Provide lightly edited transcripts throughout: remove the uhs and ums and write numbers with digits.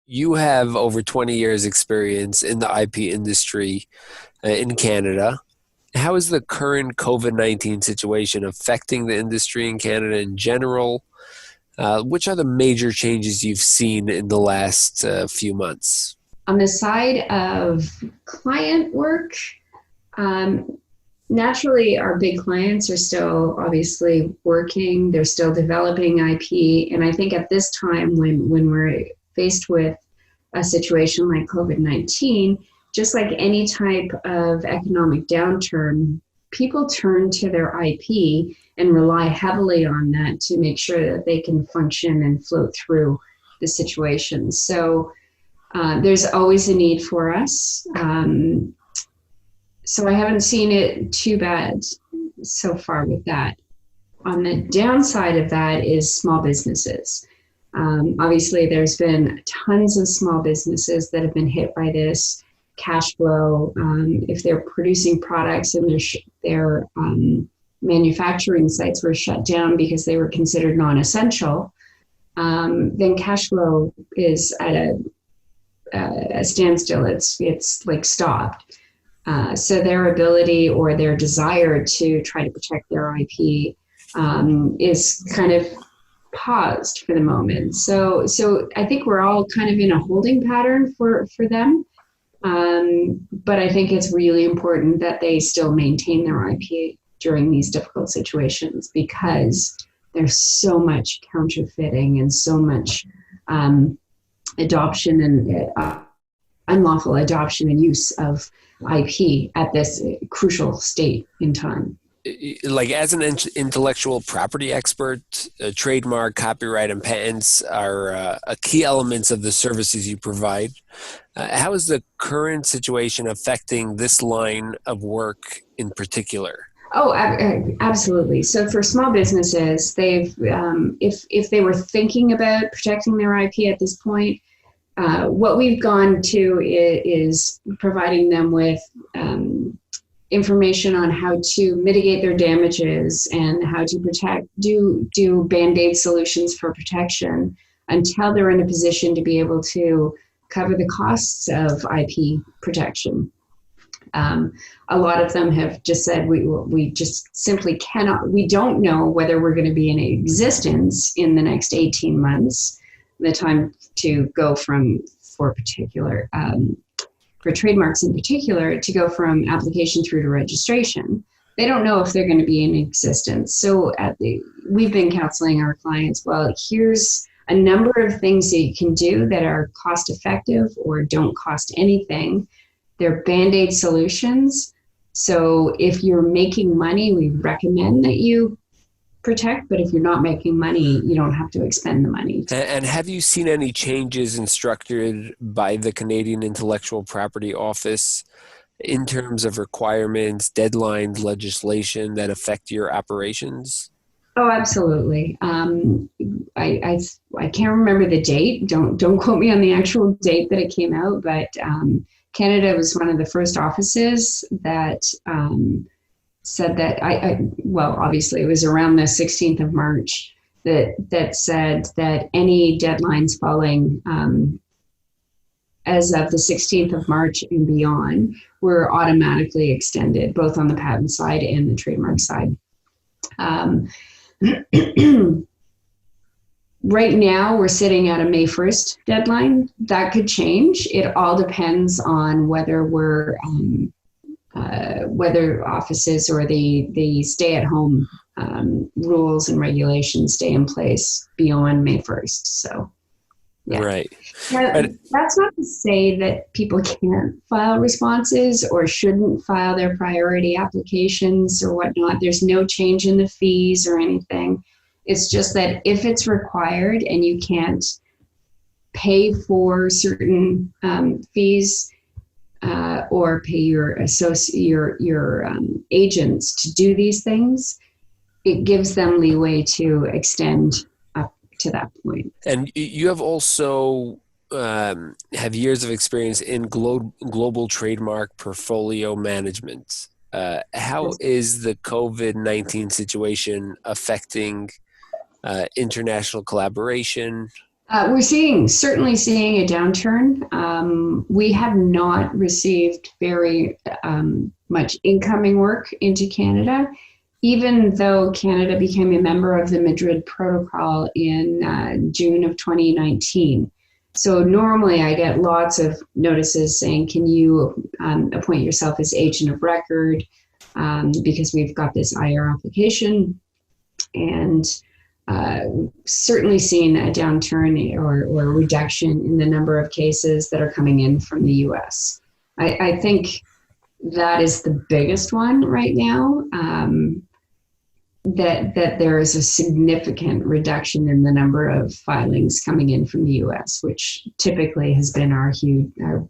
You have over 20 years experience in the IP industry in Canada. How is the current COVID-19 situation affecting the industry in Canada in general? Which are the major changes you've seen in the last few months? On the side of client work, um, naturally, our big clients are still obviously working. They're still developing IP, and I think at this time, when we're faced with a situation like COVID-19, just like any type of economic downturn, people turn to their IP and rely heavily on that to make sure that they can function and float through the situation. So there's always a need for us. So I haven't seen it too bad so far with that. On the downside of that is small businesses. Obviously, there's been tons of small businesses that have been hit by this cash flow. If they're producing products and their manufacturing sites were shut down because they were considered non-essential, then cash flow is at a standstill. It's like stopped. So their ability or their desire to try to protect their IP is kind of paused for the moment. So I think we're all kind of in a holding pattern for them. But I think it's really important that they still maintain their IP during these difficult situations because there's so much counterfeiting and so much adoption and unlawful adoption and use of IP at this crucial state in time. Like as an intellectual property expert, trademark, copyright, and patents are key elements of the services you provide. How is the current situation affecting this line of work in particular? Oh, absolutely. So for small businesses, if they were thinking about protecting their IP at this point, what we've gone to is providing them with information on how to mitigate their damages and how to do band-aid solutions for protection until they're in a position to be able to cover the costs of IP protection. A lot of them have just said we just simply cannot, we don't know whether we're going to be in existence in the next 18 months, the time to go from, for trademarks in particular, to go from application through to registration. They don't know if they're going to be in existence. So we've been counseling our clients, well, here's a number of things that you can do that are cost effective or don't cost anything. They're band-aid solutions. So if you're making money, we recommend that you protect, but if you're not making money, you don't have to expend the money. And have you seen any changes instructed by the Canadian Intellectual Property Office in terms of requirements, deadlines, legislation that affect your operations? Oh, absolutely. I can't remember the date. Don't quote me on the actual date that it came out, but Canada was one of the first offices that said that well, obviously it was around the 16th of March that said that any deadlines falling as of the 16th of March and beyond were automatically extended, both on the patent side and the trademark side. Right now, we're sitting at a May 1st deadline. That could change. It all depends on whether whether offices or the stay-at-home rules and regulations stay in place beyond May 1st. So, yeah. Right. Now, that's not to say that people can't file responses or shouldn't file their priority applications or whatnot. There's no change in the fees or anything. It's just that if it's required and you can't pay for certain fees or pay your agents to do these things, it gives them leeway to extend up to that point. And you have also have years of experience in global trademark portfolio management. How is the COVID-19 situation affecting international collaboration, We're certainly seeing a downturn. We have not received very much incoming work into Canada, even though Canada became a member of the Madrid Protocol in June of 2019. So normally I get lots of notices saying, can you appoint yourself as agent of record, because we've got this IR application. And uh, certainly seen a downturn or a reduction in the number of cases that are coming in from the US. I think that is the biggest one right now. That there is a significant reduction in the number of filings coming in from the US, which typically has been our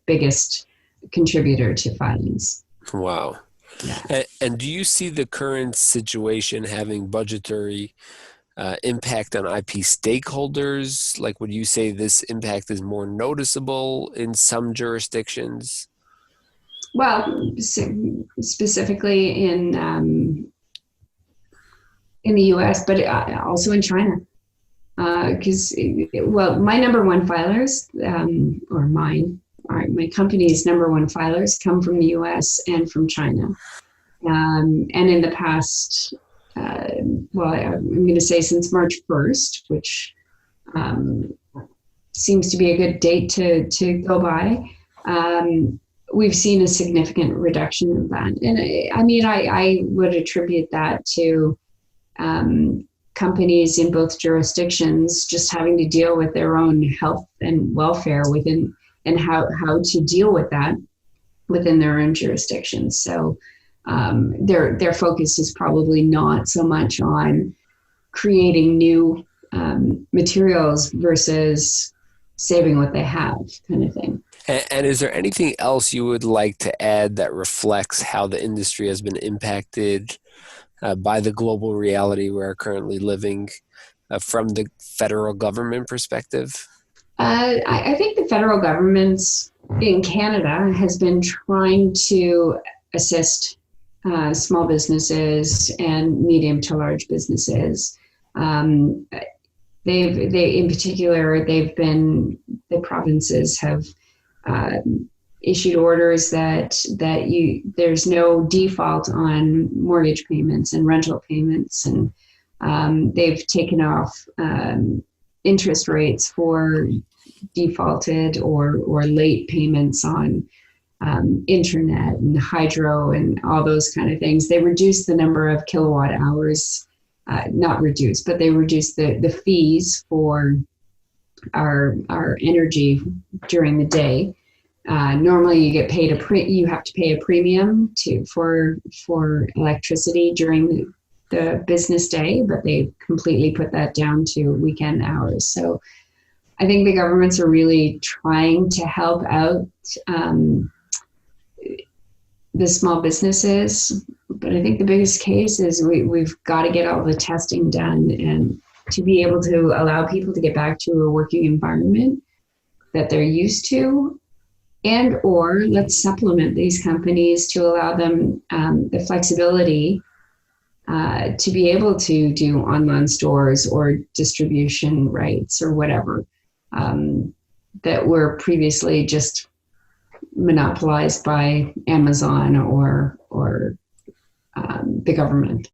biggest contributor to filings. Wow. Yeah. And do you see the current situation having budgetary impact on IP stakeholders? Like, would you say this impact is more noticeable in some jurisdictions? Well, specifically in the US, but also in China. Because, well, my number one filers, or mine, my company's number one filers come from the US and from China. And in the past, well, I'm going to say since March 1st, which seems to be a good date to go by, we've seen a significant reduction in that. And I would attribute that to companies in both jurisdictions just having to deal with their own health and welfare within, and how to deal with that within their own jurisdictions. So their focus is probably not so much on creating new materials versus saving what they have, kind of thing. And is there anything else you would like to add that reflects how the industry has been impacted by the global reality we're currently living from the federal government perspective? I think the federal government in Canada has been trying to assist small businesses and medium to large businesses. In particular, the provinces have issued orders that there's no default on mortgage payments and rental payments, and they've taken off interest rates for defaulted or late payments on internet and hydro and all those kind of things. They reduced the number of kilowatt hours, not reduced, but they reduced the fees for our energy during the day. Normally, you get paid you have to pay a premium for electricity during the business day, but they completely put that down to weekend hours. So I think the governments are really trying to help out the small businesses. But I think the biggest case is we've got to get all the testing done and to be able to allow people to get back to a working environment that they're used to, and or let's supplement these companies to allow them the flexibility to be able to do online stores or distribution rights or whatever that were previously just monopolized by Amazon or the government.